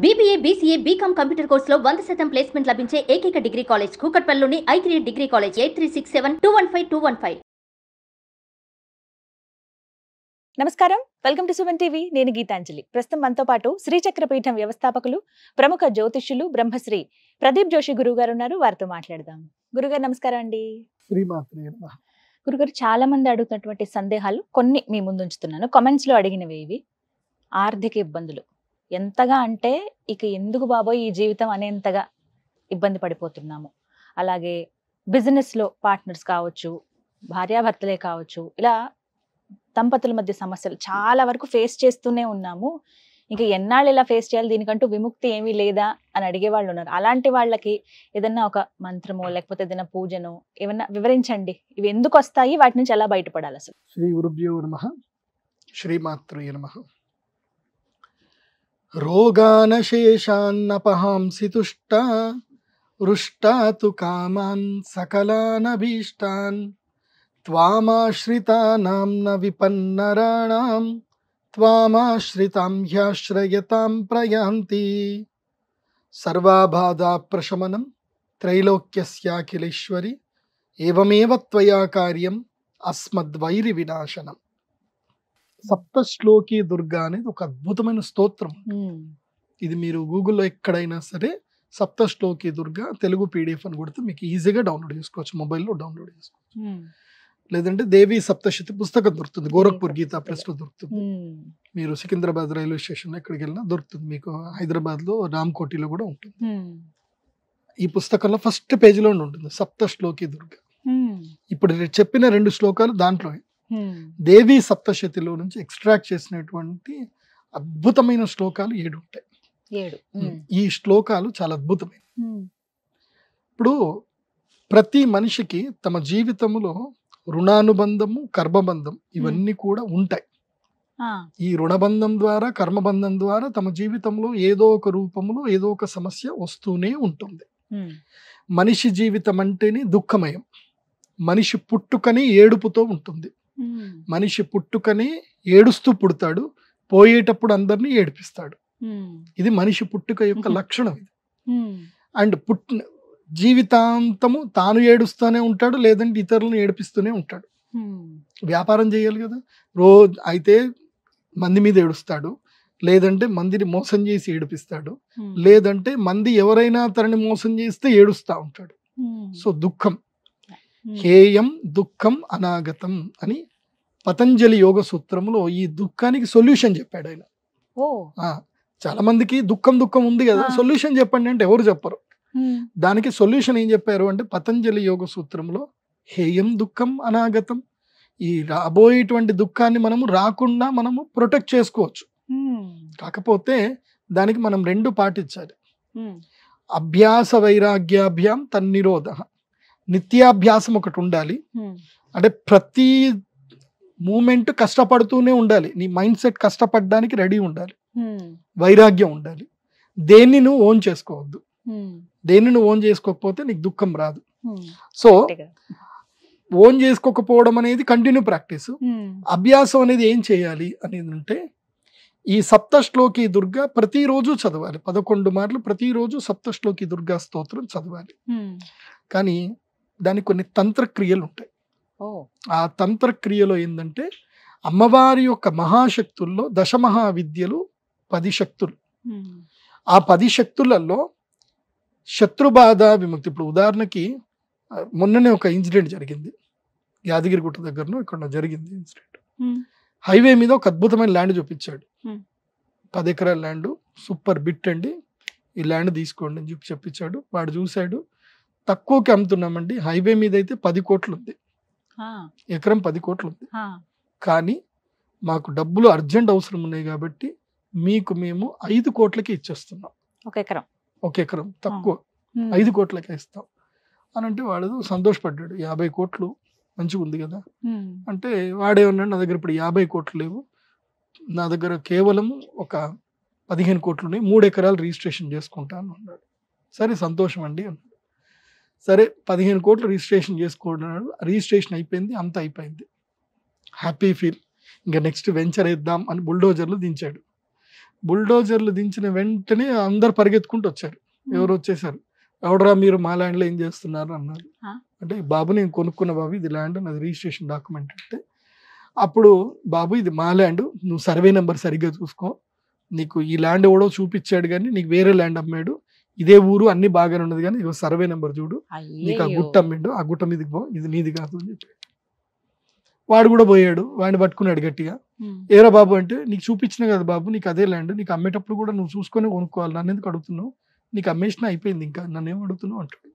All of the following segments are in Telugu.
BBA, BCA, BCom కంప్యూటర్ కోర్సులో 100% ప్లేస్మెంట్ లభించే ఏకైక డిగ్రీ కాలేజ్ కూకట్పల్లిలోని i3 డిగ్రీ కాలేజ్ 8367215215. నమస్కారం, వెల్కమ్ టు సుమన్ టీవీ. నేను గీతాంజలి. ప్రస్తుతం మనతో పాటు శ్రీచక్రపీఠం వ్యవస్థాపకులు, ప్రముఖ జ్యోతిష్యులు బ్రహ్మశ్రీ ప్రదీప్ జోషి గురువు గారు ఉన్నారు. వారితో మాట్లాడదాం. గురుగారు నమస్కారం అండి. గురుగారు, చాలా మంది అడుగుతున్నటువంటి సందేహాలు కొన్ని మీ ముందు ఉంచుతున్నాను. కామెంట్స్ లో అడిగినవి ఇవి. ఆర్థిక ఇబ్బందులు ఎంతగా అంటే ఇక ఎందుకు బాబోయ్ ఈ జీవితం అనేంతగా ఇబ్బంది పడిపోతున్నాము. అలాగే బిజినెస్ లో పార్ట్నర్స్ కావచ్చు, భార్యాభర్తలే కావచ్చు, ఇలా దంపతుల మధ్య సమస్యలు చాలా వరకు ఫేస్ చేస్తూనే ఉన్నాము. ఇంకా ఎన్నాళ్ళు ఇలా ఫేస్ చేయాలి, దీనికంటూ విముక్తి ఏమీ లేదా అని అడిగే వాళ్ళు ఉన్నారు. అలాంటి వాళ్ళకి ఏదన్నా ఒక మంత్రమో లేకపోతే ఏదైనా పూజనో ఏమన్నా వివరించండి. ఇవి ఎందుకు వస్తాయి, వాటి నుంచి ఎలా బయటపడాలి అసలు? శ్రీ గురుభ్యో నమః, శ్రీమాత్రే నమః. రోగానశేషాన్నపహాంసి తుష్టా వృష్టా తు కామాన్ సకలానభీష్టాన్ త్వామాశ్రితానాం న విపన్నరాణాం త్వామాశ్రితాం హ్యాశ్రయతాం ప్రయాంతి. సర్వాబాధా ప్రశమనం త్రైలోక్యస్యాఖిలేశ్వరి ఏవమేవ త్వయా కార్యం అస్మద్వైరి వినాశనం. సప్తశ్లోకి దుర్గా అనేది ఒక అద్భుతమైన స్తోత్రం. ఇది మీరు గూగుల్లో ఎక్కడైనా సరే సప్తశ్లోకి దుర్గా తెలుగు PDF అని కొడితే మీకు ఈజీగా డౌన్లోడ్ చేసుకోవచ్చు, మొబైల్లో డౌన్లోడ్ చేసుకోవచ్చు. లేదంటే దేవి సప్తశతి పుస్తకం దొరుకుతుంది, గోరఖ్పూర్ గీతా ప్రెస్ లో దొరుకుతుంది. మీరు సికింద్రాబాద్ రైల్వే స్టేషన్ లో ఎక్కడికి వెళ్ళినా దొరుకుతుంది. మీకు హైదరాబాద్ లో రామ్కోటిలో కూడా ఉంటుంది. ఈ పుస్తకంలో ఫస్ట్ పేజీలో ఉంటుంది సప్తశ్లోకి దుర్గా. ఇప్పుడు చెప్పిన 2 శ్లోకాలు దాంట్లో దేవి సప్తశతిలో నుంచి ఎక్స్ట్రాక్ట్ చేసినటువంటి అద్భుతమైన శ్లోకాలు 7 ఉంటాయి. ఈ శ్లోకాలు చాలా అద్భుతమైన. ఇప్పుడు ప్రతి మనిషికి తమ జీవితంలో రుణానుబంధము, కర్మబంధం ఇవన్నీ కూడా ఉంటాయి. ఈ రుణబంధం ద్వారా, కర్మబంధం ద్వారా తమ జీవితంలో ఏదో ఒక రూపంలో ఏదో ఒక సమస్య వస్తూనే ఉంటుంది. మనిషి జీవితం అంటేనే దుఃఖమయం. మనిషి పుట్టుకనే ఏడుపుతో ఉంటుంది. మనిషి పుట్టుకనే ఏడుస్తూ పుడతాడు, పోయేటప్పుడు అందరినీ ఏడిపిస్తాడు. ఇది మనిషి పుట్టుక యొక్క లక్షణం. ఇది అండ్ జీవితాంతము తాను ఏడుస్తూనే ఉంటాడు, లేదంటే ఇతరులను ఏడిపిస్తూనే ఉంటాడు. వ్యాపారం చేయాలి కదా, రోజు అయితే మంది మీద ఏడుస్తాడు, లేదంటే మందిని మోసం చేసి ఏడిపిస్తాడు, లేదంటే మంది ఎవరైనా తనని మోసం చేస్తే ఏడుస్తూ ఉంటాడు. సో దుఃఖం హేయం దుఃఖం అనాగతం అని పతంజలి యోగ సూత్రంలో ఈ దుఃఖానికి సొల్యూషన్ చెప్పాడు ఆయన. చాలా మందికి దుఃఖం ఉంది కదా, సొల్యూషన్ చెప్పండి అంటే ఎవరు చెప్పరు. దానికి సొల్యూషన్ ఏం చెప్పారు అంటే పతంజలి యోగ సూత్రంలో హేయం దుఃఖం అనాగతం. ఈ రాబోయేటువంటి దుఃఖాన్ని మనము రాకుండా మనము ప్రొటెక్ట్ చేసుకోవచ్చు. కాకపోతే దానికి మనం 2 పాటించాలి. అభ్యాస వైరాగ్యాభ్యాం తన్నిరోధ. నిత్యాభ్యాసం ఒకటి ఉండాలి. అంటే ప్రతి మూమెంట్ కష్టపడుతూనే ఉండాలి. నీ మైండ్ సెట్ కష్టపడడానికి రెడీ ఉండాలి. వైరాగ్యం ఉండాలి. దేన్ని నువ్వు ఓన్ చేసుకోవద్దు. దేన్ని నువ్వు ఓన్ చేసుకోకపోతే నీకు దుఃఖం రాదు. సో ఓన్ చేసుకోకపోవడం అనేది కంటిన్యూ ప్రాక్టీస్. అభ్యాసం అనేది ఏం చేయాలి అనేది అంటే ఈ సప్తశ్లోకి దుర్గా ప్రతిరోజు చదవాలి. 11 మార్లు ప్రతిరోజు సప్తశ్లోకి దుర్గా స్తోత్రం చదవాలి. కానీ దానికి కొన్ని తంత్రక్రియలు ఉంటాయి. ఆ తంత్రక్రియలో ఏంటంటే అమ్మవారి యొక్క మహాశక్తుల్లో దశమహావిద్యలు 10 శక్తులు. ఆ 10 శక్తులలో శత్రుబాధ విముక్తి. ఇప్పుడు ఉదాహరణకి మొన్ననే ఒక ఇన్సిడెంట్ జరిగింది, యాదగిరిగుట్ట దగ్గరలో ఇక్కడ జరిగింది ఇన్సిడెంట్. హైవే మీద ఒక అద్భుతమైన ల్యాండ్ చూపించాడు. 10 ఎకరాల ల్యాండ్, సూపర్ బిట్ అండి, ఈ ల్యాండ్ తీసుకోండి అని చెప్పించాడు. వాడు చూశాడు, తక్కువకి అమ్ముతున్నామండి, హైవే మీద అయితే 10 కోట్లు ఉంది, ఎకరం 10 కోట్లు ఉంది, కానీ మాకు డబ్బులు అర్జెంట్ అవసరం ఉన్నాయి కాబట్టి మీకు మేము 5 కోట్లకి ఇచ్చేస్తున్నాం. ఒక ఎకరం తక్కువ 5 కోట్లకే ఇస్తాం అని అంటే వాడు సంతోషపడ్డాడు. 50 కోట్లు మంచిగా ఉంది కదా అంటే వాడేమన్నాడు, నా దగ్గర ఇప్పుడు 50 కోట్లు లేవు, నా దగ్గర కేవలం ఒక 15 కోట్లు ఉన్నాయి, 3 ఎకరాలు రిజిస్ట్రేషన్ చేసుకుంటాను అన్నాడు. సరే సంతోషం అండి అన్నాడు. సరే 15 కోట్లు రిజిస్ట్రేషన్ చేసుకున్నాడు. రిజిస్ట్రేషన్ అయిపోయింది, అంతా అయిపోయింది, హ్యాపీ ఫీల్. ఇంకా నెక్స్ట్ వెంచర్ వేద్దాం అని బుల్డోజర్లు దించాడు. బుల్డోజర్లు దించిన వెంటనే అందరు పరిగెత్తుకుంటూ వచ్చారు. ఎవరు వచ్చేసారు, ఎవడరా మీరు మా ల్యాండ్లో ఏం చేస్తున్నారు అన్నారు. అంటే బాబు నేను కొనుక్కున్న బాబు, ఇది ల్యాండ్, నాది రిజిస్ట్రేషన్ డాక్యుమెంట్ అంటే, అప్పుడు బాబు ఇది మా ల్యాండ్, నువ్వు సర్వే నెంబర్ సరిగ్గా చూసుకో, నీకు ఈ ల్యాండ్ ఎవడో చూపించాడు కానీ నీకు వేరే ల్యాండ్ అమ్మాడు, ఇదే ఊరు అన్ని బాగానే ఉన్నది కానీ ఇక సర్వే నెంబర్ చూడు, నీకు ఆ గుట్ట అమ్మిండు, ఆ గుట్ట మీదకి పో, ఇది నీది కాదు అని చెప్పాడు. వాడు కూడా పోయాడు, వాడిని పట్టుకున్నాడు గట్టిగా. ఏరా బాబు అంటే, నీకు చూపించిన కదా బాబు, నీకు అదే ల్యాండ్, నీకు అమ్మేటప్పుడు కూడా నువ్వు చూసుకొని కొనుక్కోవాలి, నన్ను ఎందుకు అడుగుతున్నావు, నీకు అమ్మేసిన అయిపోయింది, ఇంకా నన్ను ఏం అడుగుతున్నావు అంటాడు.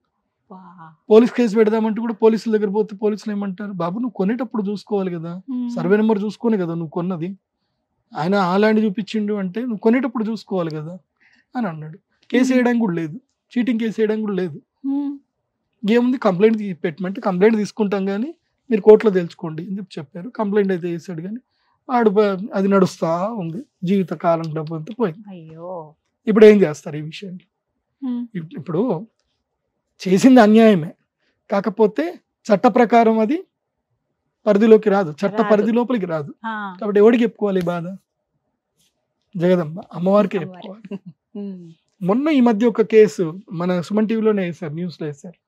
పోలీస్ కేసు పెడదామంటే కూడా పోలీసుల దగ్గర పోతే పోలీసులు ఏమంటారు, బాబు నువ్వు కొనేటప్పుడు చూసుకోవాలి కదా, సర్వే నెంబర్ చూసుకొని కదా నువ్వు కొన్నది, ఆయన ఆ ల్యాండ్ చూపించిండు అంటే నువ్వు కొనేటప్పుడు చూసుకోవాలి కదా అని అన్నాడు. కేసు వేయడానికి కూడా లేదు, చీటింగ్ కేసు వేయడానికి కూడా లేదు. ఏముంది, కంప్లైంట్ పెట్టమంటే కంప్లైంట్ తీసుకుంటాం కానీ మీరు కోర్టులో తెలుసుకోండి అని చెప్పారు. కంప్లైంట్ అయితే చేశాడు కానీ వాడు అది నడుస్తా ఉంది, జీవిత కాలం డబ్బు అంతా పోయింది. ఇప్పుడు ఏం చేస్తారు ఈ విషయంలో? ఇప్పుడు చేసింది అన్యాయమే, కాకపోతే చట్ట ప్రకారం అది పరిధిలోకి రాదు, చట్ట పరిధి లోపలికి రాదు. కాబట్టి ఎవరికి చెప్పుకోవాలి ఈ బాధ? జగదమ్మ అమ్మవారికి చెప్పుకోవాలి. మొన్న ఈ మధ్య ఒక కేసు మన సుమన్ టీవీలోనే వేశారు, న్యూస్లో వేశారు.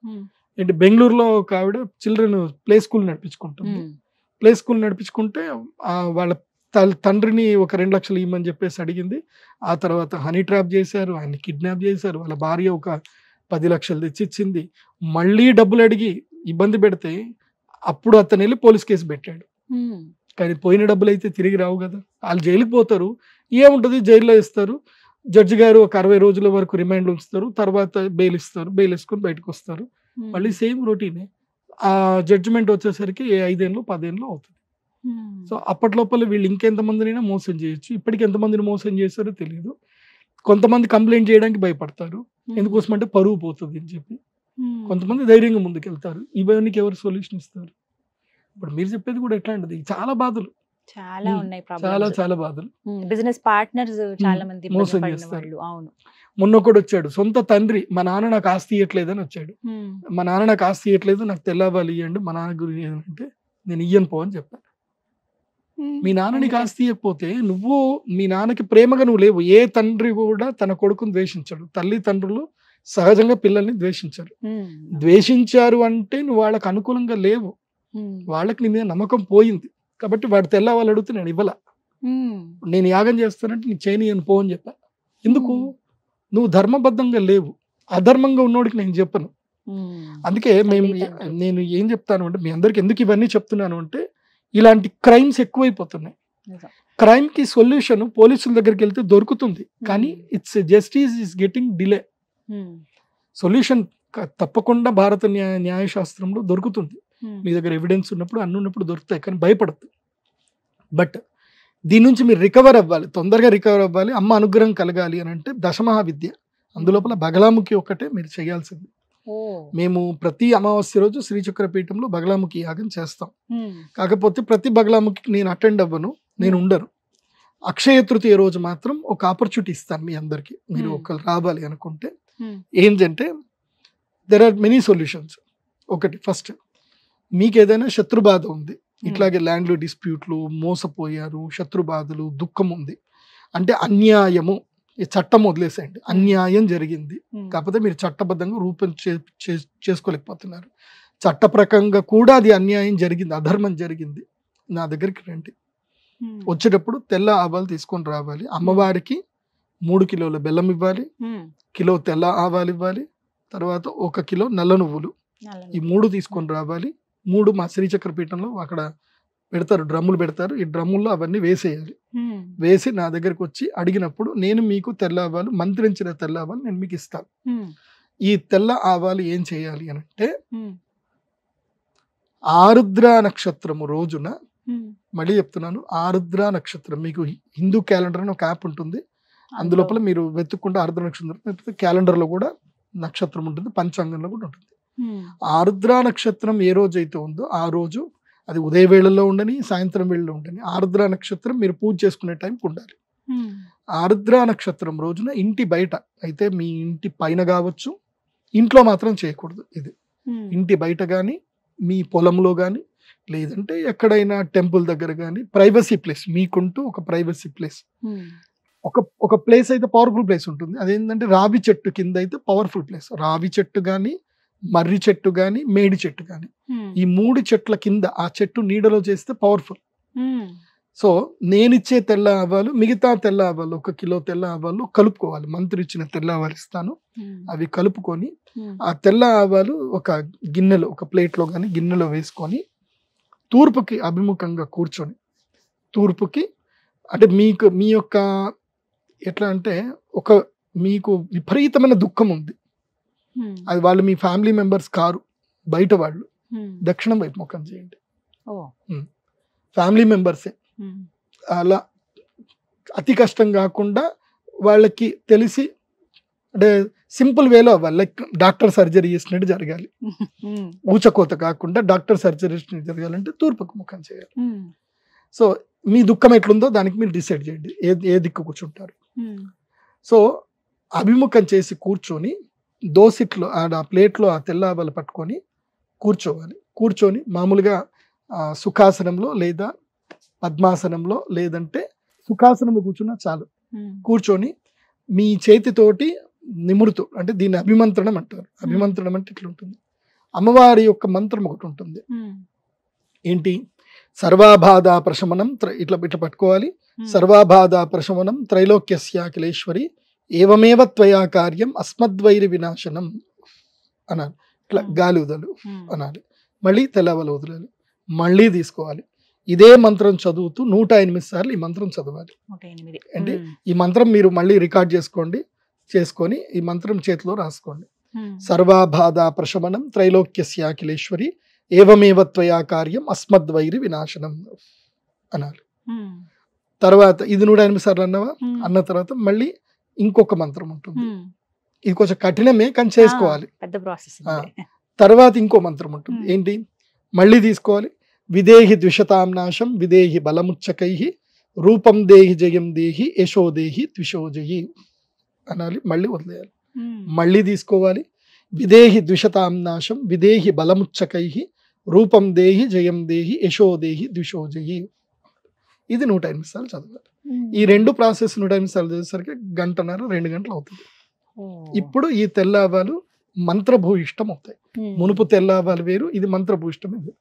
ఏంటి, బెంగళూరులో ఒక ఆవిడ చిల్డ్రన్ ప్లే స్కూల్ నడిపించుకుంటుంది. ప్లే స్కూల్ నడిపించుకుంటే వాళ్ళ తండ్రిని ఒక 2 లక్షలు ఇవ్వమని చెప్పేసి అడిగింది. ఆ తర్వాత హనీ ట్రాప్ చేశారు, ఆయన్ని కిడ్నాప్ చేశారు. వాళ్ళ భార్య ఒక 10 లక్షలు తెచ్చిచ్చింది. మళ్ళీ డబ్బులు అడిగి ఇబ్బంది పెడితే అప్పుడు అతను వెళ్ళి పోలీస్ కేసు పెట్టాడు. కానీ పోయిన డబ్బులు అయితే తిరిగి రావు కదా, వాళ్ళు జైలుకి పోతారు, ఏముంటుంది జైల్లో ఇస్తారు, జడ్జి గారు ఒక 60 రోజుల వరకు రిమాండ్ ఉంచుతారు, తర్వాత బెయిల్ ఇస్తారు, బెయిల్ వేసుకొని బయటకు వస్తారు, మళ్ళీ సేమ్ రొటీనే. ఆ జడ్జిమెంట్ వచ్చేసరికి 5 ఏళ్ళు 10 ఏళ్ళు అవుతుంది. సో అప్పట్లోపల వీళ్ళు ఇంకెంతమందినైనా మోసం చేయొచ్చు. ఇప్పటికి ఎంతమందిని మోసం చేస్తారో తెలియదు. కొంతమంది కంప్లైంట్ చేయడానికి భయపడతారు, ఎందుకోసం అంటే పరువు పోతుంది అని చెప్పి. కొంతమంది ధైర్యంగా ముందుకెళ్తారు. ఇవన్నీ ఎవరు సొల్యూషన్ ఇస్తారు? ఇప్పుడు మీరు చెప్పేది కూడా ఎట్లాంటిది, చాలా బాధలు, చాలా ఉన్నాయి, చాలా బాధలు. బిజినెస్ పార్ట్నర్స్ చాలా మంది మోసం చేస్తారు. మొన్న ఒకడు వచ్చాడు, సొంత తండ్రి మా నాన్న నాకు ఆస్తి ఇవ్వట్లేదని వచ్చాడు. మా నాన్న నాకు ఆస్తి ఇవ్వట్లేదు, నాకు తెల్లవాలి ఇవ్వండి, మా నాన్న గురించి ఏంటంటే నేను ఇయ్యను పో అని చెప్పాను. మీ నాన్న నీకు ఆస్తి ఇవ్వకపోతే నువ్వు మీ నాన్నకి ప్రేమగా నువ్వు లేవు. ఏ తండ్రి కూడా తన కొడుకుని ద్వేషించాడు, తల్లిదండ్రులు సహజంగా పిల్లల్ని ద్వేషించారు. ద్వేషించారు అంటే నువ్వు వాళ్ళకి అనుకూలంగా లేవు, వాళ్ళకి నీ మీద నమ్మకం పోయింది. కాబట్టి వాడు తెల్లవాళ్ళు అడిగితే నేను ఇవ్వాల, నేను యాగం చేస్తానంటే నీ చేయని పో అని చెప్పా. ఎందుకు? నువ్వు ధర్మబద్ధంగా లేవు, అధర్మంగా ఉన్నోడికి నేను చెప్పను. అందుకే నేను ఏం చెప్తాను అంటే, మీ అందరికి ఎందుకు ఇవన్నీ చెప్తున్నాను అంటే, ఇలాంటి క్రైమ్స్ ఎక్కువైపోతున్నాయి. క్రైమ్ కి సొల్యూషన్ పోలీసుల దగ్గరికి వెళ్తే దొరుకుతుంది, కానీ it's justice is getting delay. Solution తప్పకుండా భారత న్యాయశాస్త్రంలో దొరుకుతుంది. మీ దగ్గర ఎవిడెన్స్ ఉన్నప్పుడు అన్ని ఉన్నప్పుడు దొరుకుతాయి, కానీ భయపడద్దు. బట్ దీని నుంచి మీరు రికవర్ అవ్వాలి, తొందరగా రికవర్ అవ్వాలి, అమ్మ అనుగ్రహం కలగాలి అని అంటే దశమహావిద్య, అందులోపల బగలాముఖి ఒక్కటే మీరు చేయాల్సింది. మేము ప్రతి అమావాస్య రోజు శ్రీచక్రపీఠంలో బగలాముఖి యాగం చేస్తాం. కాకపోతే ప్రతి బగలాముఖికి నేను అటెండ్ అవ్వను, నేను ఉండను. అక్షయ తృతీయ రోజు మాత్రం ఒక ఆపర్చునిటీ ఇస్తాను మీ అందరికి, మీరు ఒకరు రావాలి అనుకుంటే. ఏంటంటే దెర్ ఆర్ మెనీ సొల్యూషన్స్. ఒకటి, ఫస్ట్ మీకు ఏదైనా శత్రుబాధ ఉంది, ఇట్లాగే ల్యాండ్లు డిస్ప్యూట్లు, మోసపోయారు, శత్రుబాధలు, దుఃఖం ఉంది అంటే, అన్యాయము, ఈ చట్టం వదిలేసేయండి, అన్యాయం జరిగింది, కాకపోతే మీరు చట్టబద్ధంగా రూపం చేసుకోలేకపోతున్నారు, చట్టప్రకంగా కూడా అది అన్యాయం జరిగింది, అధర్మం జరిగింది, నా దగ్గరికి రండి. వచ్చేటప్పుడు తెల్ల ఆవాలు తీసుకొని రావాలి. అమ్మవారికి 3 కిలోల బెల్లం ఇవ్వాలి, కిలో తెల్ల ఆవాలు ఇవ్వాలి, తర్వాత 1 కిలో నల్ల నువ్వులు, ఈ 3 తీసుకొని రావాలి. 3 మా శ్రీచక్రపీఠంలో అక్కడ పెడతారు, డ్రమ్ములు పెడతారు, ఈ డ్రమ్ముల్లో అవన్నీ వేసేయాలి. వేసి నా దగ్గరకు వచ్చి అడిగినప్పుడు నేను మీకు తెల్ల ఆవాలు, మంత్రించిన తెల్ల ఆవాలు నేను మీకు ఇస్తాను. ఈ తెల్ల ఆవాలు ఏం చేయాలి అని అంటే, ఆరుద్ర నక్షత్రము రోజున, మళ్ళీ చెప్తున్నాను, ఆరుద్ర నక్షత్రం, మీకు హిందూ క్యాలెండర్ అని ఒక యాప్ ఉంటుంది, అందులోపల మీరు వెతుక్కుంటే ఆరుద్ర నక్షత్రం క్యాలెండర్లో కూడా నక్షత్రం ఉంటుంది, పంచాంగంలో కూడా ఉంటుంది. ఆరుద్ర నక్షత్రం ఏ రోజు అయితే ఉందో ఆ రోజు, అది ఉదయ వేళల్లో ఉండని, సాయంత్రం వేళలో ఉండని, ఆరుద్ర నక్షత్రం మీరు పూజ చేసుకునే టైంకి ఉండాలి. ఆరుద్ర నక్షత్రం రోజున ఇంటి బయట అయితే, మీ ఇంటి పైన కావచ్చు, ఇంట్లో మాత్రం చేయకూడదు ఇది, ఇంటి బయట కానీ, మీ పొలంలో కానీ, లేదంటే ఎక్కడైనా టెంపుల్ దగ్గర కానీ, ప్రైవసీ ప్లేస్, మీకుంటూ ఒక ప్రైవసీ ప్లేస్, ఒక ప్లేస్ అయితే పవర్ఫుల్ ప్లేస్ ఉంటుంది. అదేంటంటే రావి చెట్టు కింద అయితే పవర్ఫుల్ ప్లేస్. రావి చెట్టు కానీ, మర్రి చెట్టు కానీ, మేడి చెట్టు కానీ, ఈ 3 చెట్ల కింద ఆ చెట్టు నీడలో చేస్తే పవర్ఫుల్. సో నేనిచ్చే తెల్ల ఆవాలు, మిగతా తెల్ల ఆవాలు 1 కిలో తెల్ల ఆవాలు కలుపుకోవాలి. మంత్రి ఇచ్చిన తెల్ల ఆవాలు ఇస్తాను, అవి కలుపుకొని ఆ తెల్ల ఆవాలు ఒక గిన్నెలో, ఒక ప్లేట్లో కానీ గిన్నెలో వేసుకొని తూర్పుకి అభిముఖంగా కూర్చొని, తూర్పుకి అంటే మీ యొక్క ఎట్లా అంటే మీకు విపరీతమైన దుఃఖం ఉంది, అది వాళ్ళు మీ ఫ్యామిలీ మెంబర్స్ కారు, బయట వాళ్ళు, దక్షిణం వైపు ముఖం చేయండి. ఫ్యామిలీ మెంబర్సే, అలా అతి కష్టం కాకుండా వాళ్ళకి తెలిసి అంటే సింపుల్ వేలో అవ్వాలి. లైక్ డాక్టర్ సర్జరీ చేసినట్టు జరగాలి, ఊచకోత కాకుండా డాక్టర్ సర్జరీ చేసినట్టు జరగాలంటే తూర్పుకు ముఖం చేయాలి. సో మీ దుఃఖం ఎట్లుందో దానికి మీరు డిసైడ్ చేయండి ఏ దిక్కు కూర్చుంటారు. సో అభిముఖం చేసి కూర్చొని దోసిట్లో ఆ ప్లేట్లో ఆ తెల్ల ఆవాలు పట్టుకొని కూర్చోవాలి. కూర్చొని మామూలుగా సుఖాసనంలో లేదా పద్మాసనంలో, లేదంటే సుఖాసనంలో కూర్చున్నా చాలు, కూర్చొని మీ చేతితోటి నిమురుతూ, అంటే దీన్ని అభిమంత్రణం అంటారు. అభిమంత్రణం అంటే ఇట్లా ఉంటుంది. అమ్మవారి యొక్క మంత్రం ఒకటి ఉంటుంది. ఏంటి? సర్వాబాధ ప్రశమనం, ఇట్లా పట్టుకోవాలి. సర్వాబాధ ప్రశమనం త్రైలోక్యస్యాఖిలేశ్వరి ఏవమేవ త్వయా కార్యం అస్మద్వైరి వినాశనం అనాలి. ఇట్లా గాలి వదలు అనాలి. మళ్ళీ తెల్లవలు వదలాలి, మళ్ళీ తీసుకోవాలి. ఇదే మంత్రం చదువుతూ 108 సార్లు ఈ మంత్రం చదవాలి. అంటే ఈ మంత్రం మీరు మళ్ళీ రికార్డ్ చేసుకొని ఈ మంత్రం చేతిలో రాసుకోండి. సర్వాబాధ ప్రశమనం త్రైలోక్యస్యాఖిలేశ్వరి ఏవమేవ త్వయా కార్యం అస్మద్వైరి వినాశనం అనాలి. తర్వాత ఇది 108 సార్లు అన్న తర్వాత మళ్ళీ ఇంకొక మంత్రం ఉంటుంది. ఇది కొంచెం కఠినమే కానీ చేసుకోవాలి, పెద్ద ప్రాసెస్. తర్వాత ఇంకో మంత్రం ఉంటుంది. ఏంటి? మళ్ళీ తీసుకోవాలి. విదేహి ద్విషతాం నాశం విదేహి బలముచ్చకై రూపం దేహి జయం దేహి యశో దేహి ద్విషోజయి అనాలి. మళ్ళీ వదిలేయాలి. మళ్ళీ తీసుకోవాలి. విదేహి ద్విషతాం నాశం విదేహి బలముచ్చకై రూపం దేహి జయం దేహి యశో దేహి ద్విషోజయి. ఇది 108 సార్లు చదవాలి. ఈ 2 ప్రాసెస్ 108 సార్లు చేసేసరికి 1.5-2 గంటలు అవుతుంది. ఇప్పుడు ఈ తెల్ల ఆవాలు మంత్రభూయిష్టం అవుతాయి. మునుపు తెల్ల ఆవాలు వేరు, ఇది మంత్రభూయిష్టమైంది.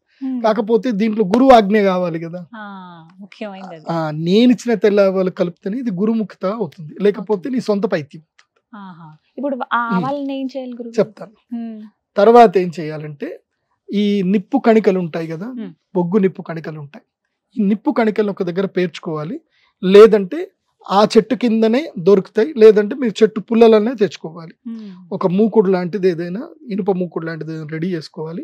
కాకపోతే దీంట్లో గురువు ఆజ్ఞ కావాలి కదా, నేను ఇచ్చిన తెల్ల ఆవాలు కలిపితేనే ఇది గురుముఖత అవుతుంది, లేకపోతే నీ సొంత పైత్యం. ఇప్పుడు చెప్తాను. తర్వాత ఏం చేయాలంటే ఈ నిప్పు కణికలు ఉంటాయి కదా, బొగ్గు నిప్పు కణికలు ఉంటాయి. ఈ నిప్పు కణికలు ఒక దగ్గర పేర్చుకోవాలి, లేదంటే ఆ చెట్టు కిందనే దొరుకుతాయి, లేదంటే మీరు చెట్టు పుల్లలనే తెచ్చుకోవాలి. ఒక మూకుడు లాంటిది ఏదైనా, ఇనుప మూకుడు లాంటిది ఏదైనా రెడీ చేసుకోవాలి.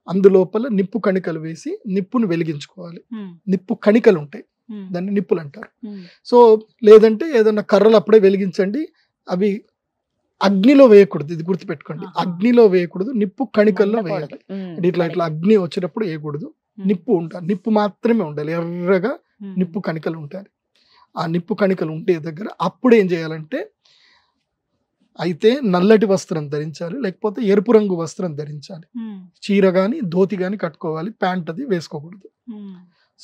అందులోపల నిప్పు కణికలు వేసి నిప్పును వెలిగించుకోవాలి. నిప్పు కణికలు ఉంటాయి, దాన్ని నిప్పులు అంటారు. సో లేదంటే ఏదైనా కర్రలు అప్పుడే వెలిగించండి. అవి అగ్నిలో వేయకూడదు, ఇది గుర్తుపెట్టుకోండి. అగ్నిలో వేయకూడదు, నిప్పు కణికల్లో వేయాలి. ఇట్లా అగ్ని వచ్చేటప్పుడు వేయకూడదు, నిప్పు ఉండాలి. నిప్పు మాత్రమే ఉండాలి, ఎర్రగా నిప్పు కణికలు ఉంటాయి. ఆ నిప్పు కణికలు ఉంటే దగ్గర అప్పుడు ఏం చేయాలంటే, అయితే నల్లటి వస్త్రం ధరించాలి, లేకపోతే ఎరుపు రంగు వస్త్రం ధరించాలి. చీర గాని ధోతి గాని కట్టుకోవాలి, ప్యాంట్ అది వేసుకోకూడదు.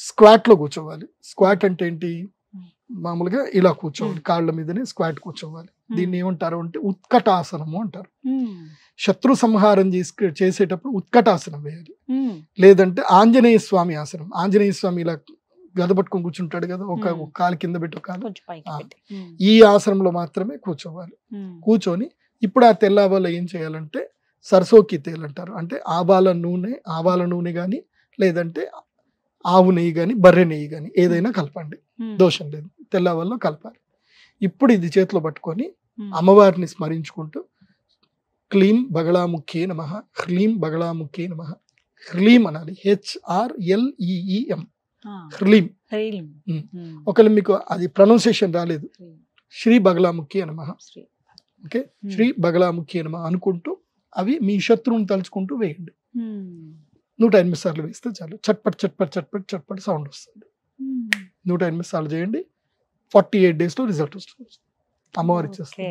స్క్వాట్ లో కూర్చోవాలి. స్క్వాట్ అంటే ఏంటి? మామూలుగా ఇలా కూర్చోవాలి, కాళ్ళ మీదనే స్క్వాట్ కూర్చోవాలి. దీన్ని ఏమంటారు అంటే ఉత్కటాసనము అంటారు. శత్రు సంహారం చేసేటప్పుడు ఉత్కటాసనం వేయాలి. లేదంటే ఆంజనేయ స్వామి ఆసనం. ఆంజనేయ స్వామి ఇలా గద పట్టుకొని కూర్చుంటాడు కదా, ఒక కాలు కింద పెట్టి ఒక కాలు, ఈ ఆసనంలో మాత్రమే కూర్చోవాలి. కూర్చొని ఇప్పుడు ఆ తెల్ల ఆవాలు ఏం చేయాలంటే సరసోకి తేల్ అంటారు. అంటే ఆవాల నూనె కానీ, లేదంటే ఆవు నెయ్యి కానీ, బర్రె నెయ్యి కానీ ఏదైనా కలపండి, దోషం లేదు. తెల్ల ఆవాల్లో కలపాలి. ఇప్పుడు ఇది చేతిలో పట్టుకొని అమ్మవారిని స్మరించుకుంటూ క్లీం బగళాముఖ్యే నమః, హ్లీం బగళాముఖ్యే నమః, హ్లీం అనాలి. HRLEEM, హ్లీం. ఒకవేళ మీకు అది ప్రొనౌన్సియేషన్ రాలేదు, శ్రీ బగళాముఖ్యే నమః, ఓకే, శ్రీ బగళాముఖ్యే నమః అనుకుంటూ అవి మీ శత్రువుని తలుచుకుంటూ వేయండి. 108 సార్లు వేస్తే చాలు. చట్పట్ చట్పట్ చట్పట్ చట్పట్ సౌండ్ వస్తుంది. 108 సార్లు చేయండి. 48 days లో రిజల్ట్ వస్తుంది. అమ్మవారు ఇచ్చేస్తుంది.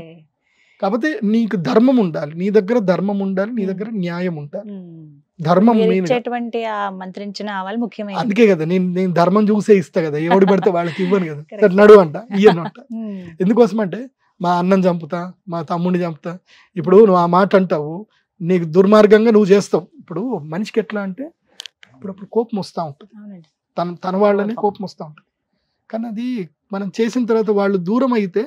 కాకపోతే నీకు ధర్మం ఉండాలి, నీ దగ్గర ధర్మం ఉండాలి, నీ దగ్గర న్యాయం ఉండాలి. ధర్మం మీరు మెయిన్. ఇచ్చేటువంటి ఆ మంత్రించిన ఆవాలు ముఖ్యమైనవి. అందుకే కదా నేను ధర్మం చూసే ఇస్తా కదా, ఎవడు పడితే వాళ్ళకి ఇవ్వను కదా. Correct. సరే నడు అంట, ఇయ్యను అంట. ఉమ్, ఎందుకోసం అంటే మా అన్నం చంపుతా, మా తమ్ముడిని చంపుతా. ఇప్పుడు నువ్వు ఆ మాట అంటావు, నీకు దుర్మార్గంగా నువ్వు చేస్తావు. ఇప్పుడు మనిషికి ఎట్లా అంటే ఇప్పుడు కోపం వస్తూ ఉంటుంది, అవునండి. తన వాళ్ళని కోపం వస్తూ ఉంటుంది. కానీ అది మనం చేసిన తర్వాత వాళ్ళు దూరం అయితే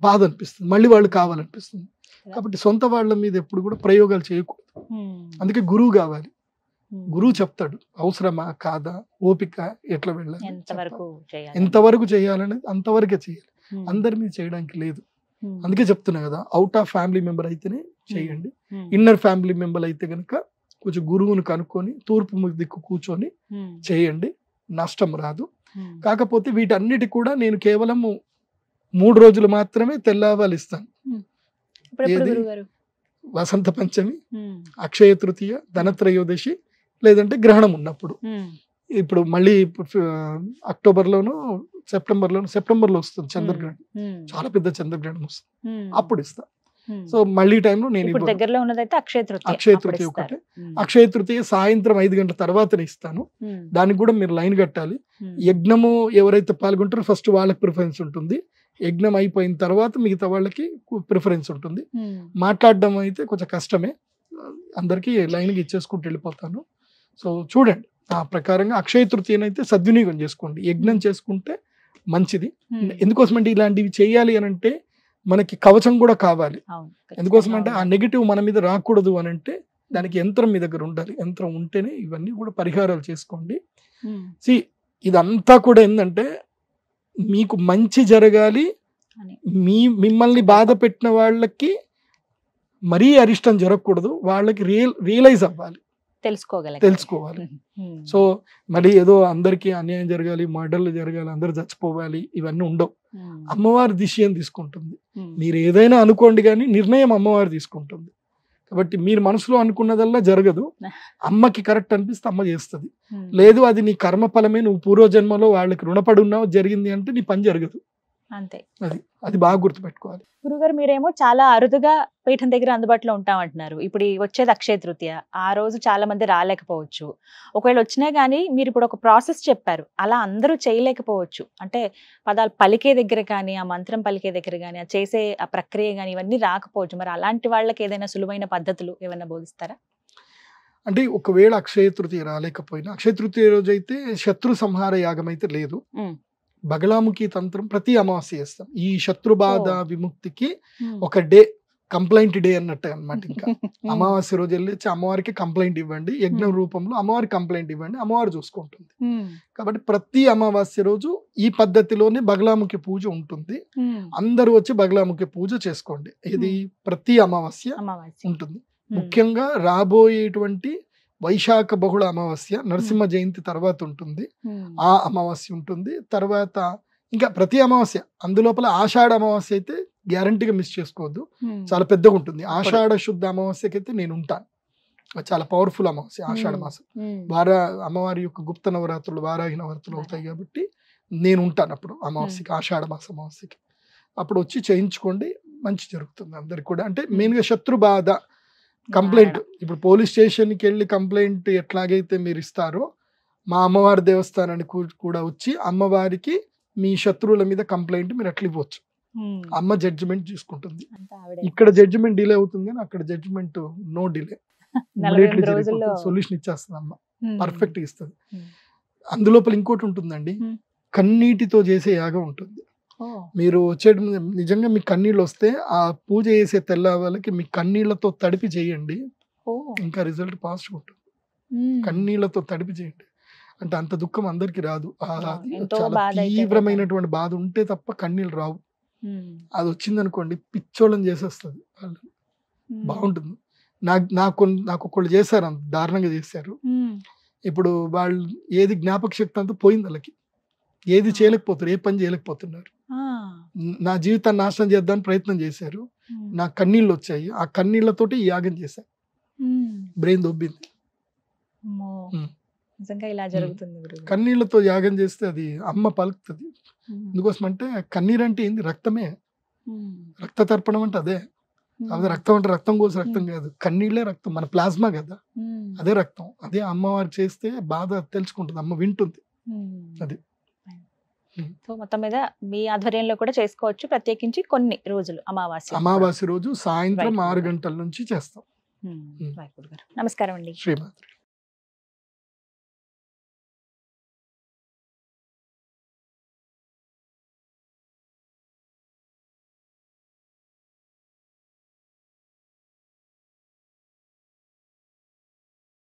బాధ అనిపిస్తుంది, మళ్ళీ వాళ్ళు కావాలనిపిస్తుంది. కాబట్టి సొంత వాళ్ళ మీద ఎప్పుడు కూడా ప్రయోగాలు చేయకూడదు. ఉమ్, అందుకే గురువు కావాలి. ఉమ్. గురువు చెప్తాడు అవసరమా కాదా, ఓపిక ఎట్లా వెళ్ళాలి, ఎంతవరకు చేయాలి? ఎంతవరకు చేయాలనేది అంతవరకే చేయాలి, ఉమ్, అందరి మీద చేయడానికి లేదు. ఉమ్, అందుకే చెప్తున్నా కదా, అవుట్ ఆఫ్ ఫ్యామిలీ మెంబర్ అయితేనే చేయండి. ఉమ్, ఇన్నర్ ఫ్యామిలీ మెంబర్ అయితే కనుక కొంచెం గురువుని కనుక్కొని తూర్పు దిక్కు కూర్చొని ఉమ్, చేయండి, నష్టం రాదు. ఉమ్. కాకపోతే వీటన్నిటి కూడా నేను కేవలం 3 రోజులు మాత్రమే తెల్లవాళ్ళు ఇస్తాను. ఇప్పుడు ఎప్పుడు ఏది? గురుగారు? వసంత పంచమి, ఉమ్, అక్షయ తృతీయ, ధనత్రయోదశి, లేదంటే గ్రహణం ఉన్నప్పుడు. ఉమ్, ఇప్పుడు మళ్ళీ అక్టోబర్లోనూ సెప్టెంబర్లో వస్తుంది చంద్రగ్రహణం, ఉమ్, చాలా పెద్ద చంద్రగ్రహణం వస్తుంది, ఉమ్, అప్పుడు ఇస్తా. ఉమ్. సో మళ్ళీ టైంలో నేను ఇప్పుడు ఇవ్వను. దగ్గరలో ఉన్నదైతే అక్షయ తృతీయ. అక్షయ అప్పుడు తృతీయ ఇస్తారు. ఒకటే. ఉమ్, అక్షయ తృతీయ సాయంత్రం 5 గంటల తర్వాతనే ఇస్తాను. ఉమ్, దానికి కూడా మీరు లైన్ కట్టాలి. ఉమ్, యజ్ఞము ఎవరైతే పాల్గొంటారో ఫస్ట్ వాళ్ళకి ప్రిఫరెన్స్ ఉంటుంది, యజ్ఞం అయిపోయిన తర్వాత మిగతా వాళ్ళకి ప్రిఫరెన్స్ ఉంటుంది. ఉమ్, మాట్లాడడం అయితే కొంచెం కష్టమే, అందరికీ లైన్కి ఇచ్చేసుకుంటూ వెళ్ళిపోతాను. సో చూడండి, ఆ ప్రకారంగా అక్షయ తృతీయనైతే సద్వినియోగం చేసుకోండి, యజ్ఞం చేసుకుంటే మంచిది. ఉమ్. ఎందుకోసమంటే ఇలాంటివి చేయాలి అని అంటే మనకి కవచం కూడా కావాలి. అవును, ఎందుకోసం అంటే ఆ ఖచ్చితంగా నెగిటివ్ మన మీద రాకూడదు అని అంటే దానికి యంత్రం మీ దగ్గర ఉండాలి. యంత్రం ఉంటేనే ఇవన్నీ కూడా పరిహారాలు చేసుకోండి. ఉమ్, సి ఇదంతా కూడా ఏంటంటే మీకు మంచి జరగాలి, అని. మిమ్మల్ని బాధ పెట్టిన వాళ్ళకి మరీ అరిష్టం జరగకూడదు, వాళ్ళకి రియలైజ్ అవ్వాలి, తెలుసుకోవాలి. ఉమ్, సో మరి ఏదో అందరికీ అన్యాయం జరగాలి, మర్డర్లు జరగాలి, అందరు చచ్చిపోవాలి, ఇవన్నీ ఉండవు. ఉమ్, అమ్మవారి డిసిషన్ తీసుకుంటుంది. ఉమ్, మీరు ఏదైనా అనుకోండి కానీ నిర్ణయం అమ్మవారు తీసుకుంటుంది. కాబట్టి మీరు మనసులో అనుకున్నదల్లా జరగదు, అమ్మకి కరెక్ట్ అనిపిస్తే అమ్మ చేస్తుంది. ఉమ్. లేదు అది నీ కర్మ ఫలమే, నువ్వు పూర్వజన్మలో వాళ్ళకి రుణపడి ఉన్నావు, జరిగింది అంటే నీ పని జరగదు. అంతే. అది బాగా గుర్తుపెట్టుకోవాలి. గురుగారు, మీరేమో చాలా అరుదుగా పీఠం దగ్గర అందుబాటులో ఉంటామంటున్నారు. ఇప్పుడు వచ్చేది అక్షయ తృతీయ, ఆ రోజు చాలా మంది రాలేకపోవచ్చు. ఒకవేళ వచ్చినా గానీ మీరు ఇప్పుడు ఒక ప్రాసెస్ చెప్పారు, అలా అందరూ చేయలేకపోవచ్చు. అంటే పదాలు పలికే దగ్గర కానీ, ఆ మంత్రం పలికే దగ్గర కానీ, ఆ చేసే ఆ ప్రక్రియ కానీ ఇవన్నీ రాకపోవచ్చు. మరి అలాంటి వాళ్ళకి ఏదైనా సులువైన పద్ధతులు ఏమైనా బోధిస్తారా? అంటే ఒకవేళ అక్షయ తృతీయ రాలేకపోయినా, అక్షయ తృతీయ రోజు అయితే శత్రు సంహార యాగం అయితే లేదు. ఉమ్, బగలాముఖి తంత్రం ప్రతి అమావాస్య చేస్తాం. ఈ శత్రు బాధ విముక్తికి ఉమ్. ఒక డే, కంప్లైంట్ డే అన్నట్టు అన్నమాట. ఇంకా అమావాస్య రోజు వెళ్ళి అమ్మవారికి కంప్లైంట్ ఇవ్వండి, యజ్ఞం రూపంలో అమ్మవారికి కంప్లైంట్ ఇవ్వండి, అమ్మవారు చూసుకుంటుంది. ఉమ్, కాబట్టి ప్రతి అమావాస్య రోజు ఈ పద్ధతిలోనే బగలాముఖి పూజ ఉంటుంది. ఉమ్, అందరూ వచ్చి బగలాముఖి పూజ చేసుకోండి. ఇది ప్రతి అమావాస్య అమావాస్య. ఉంటుంది. ఉమ్, ముఖ్యంగా రాబోయేటువంటి వైశాఖ బహుళ అమావాస్య, నరసింహ జయంతి తర్వాత ఉంటుంది, ఉమ్, ఆ అమావాస్య ఉంటుంది. తర్వాత ఇంకా ప్రతి అమావాస్య, అందులోపల ఆషాఢ అమావాస్య అయితే గ్యారంటీగా మిస్ చేసుకోవద్దు, ఉమ్, చాలా పెద్దగా ఉంటుంది. ఆషాఢ శుద్ధ అమావాస్యకి అయితే నేను ఉంటాను, అది చాలా పవర్ఫుల్ అమావాస్య ఆషాఢ మాసం. ఉమ్, అమ్మవారి యొక్క గుప్త నవరాత్రులు, వారాహి నవరాత్రులు అవుతాయి కాబట్టి నేను ఉంటాను అప్పుడు అమావాస్యకి, ఆషాఢ మాస అమావాస్యకి. అప్పుడు వచ్చి చేయించుకోండి, మంచి జరుగుతుంది అందరికి కూడా. అంటే మెయిన్గా శత్రు బాధ కంప్లైంట్, ఇప్పుడు పోలీస్ స్టేషన్కి వెళ్ళి కంప్లైంట్ ఎట్లాగైతే మీరు ఇస్తారో, మా అమ్మవారి దేవస్థానానికి కూడా వచ్చి అమ్మవారికి మీ శత్రువుల మీద కంప్లైంట్ మీరు అట్లా ఇవ్వచ్చు. ఉమ్, అమ్మ జడ్జిమెంట్ చూసుకుంటుంది. అంతా ఆవిడే. ఇక్కడ జడ్జిమెంట్ డిలే అవుతుంది కానీ అక్కడ జడ్జిమెంట్ నో డిలే, 48 రోజుల్లో సొల్యూషన్ ఇచ్చేస్తుంది అమ్మ, ఉమ్, పర్ఫెక్ట్ ఇస్తుంది. ఉమ్. అందులోపల ఇంకోటి ఉంటుందండి, ఉమ్. కన్నీటితో చేసే యాగం ఉంటుంది. ఓ, మీరు వచ్చే నిజంగా మీ కన్నీళ్ళు వస్తే ఆ పూజ చేసే తెల్లవాళ్ళకి మీ కన్నీళ్లతో తడిపి చేయండి, ఓ, ఇంకా రిజల్ట్ పాజిటివ్ ఉంటుంది. ఉమ్, కన్నీళ్లతో తడిపి చేయండి, అంటే అంత దుఃఖం అందరికి రాదు. అది ఎంతో చాలా బాధ అయితే తీవ్రమైనటువంటి బాధ ఉంటే తప్ప కన్నీళ్ళు రావు. ఉమ్, అది వచ్చిందనుకోండి పిచ్చోళ్ళని చేసేస్తుంది వాళ్ళు. ఉమ్, బాగుంటుంది. నాకు ఒకళ్ళు చేశారు, అంత దారుణంగా చేశారు. ఉమ్, ఇప్పుడు వాళ్ళు ఏది జ్ఞాపక శక్తి అంతా పోయింది వాళ్ళకి, ఏది చేయలేకపోతారు, ఏ పని చేయలేకపోతున్నారు. ఆ, నా జీవితాన్ని నాశనం చేద్దామని ప్రయత్నం చేశారు, ఉమ్, నా కన్నీళ్ళు వచ్చాయి, ఆ కన్నీళ్లతోటి ఈ యాగం చేశారు, ఉమ్, బ్రెయిన్ దొబ్బింది. అమ్మో, ఉమ్. నిజంగా ఇలా జరుగుతుంది గురువు. కన్నీళ్లతో యాగం చేస్తే అది అమ్మ పలుకుతుంది. ఉమ్, ఎందుకోసం అంటే కన్నీరు అంటే ఏంది, రక్తమే, ఉమ్, రక్త తర్పణం అంటే అదే. అదే రక్తం అంటే రక్తం కోసం రక్తం కాదు, కన్నీళ్ళే రక్తం, మన ప్లాస్మా కదా, అదే రక్తం. అదే అమ్మవారు చేస్తే బాధ తెలుసుకుంటుంది, అమ్మ వింటుంది. అది. సో మొత్తం మీద మీ ఆధ్వర్యంలో కూడా చేసుకోవచ్చు, ప్రత్యేకించి కొన్ని రోజులు అమావాస్య రోజు సాయంత్రం 6 గంటల నుంచి చేస్తాం. నమస్కారం అండి. శ్రీమాత్రి.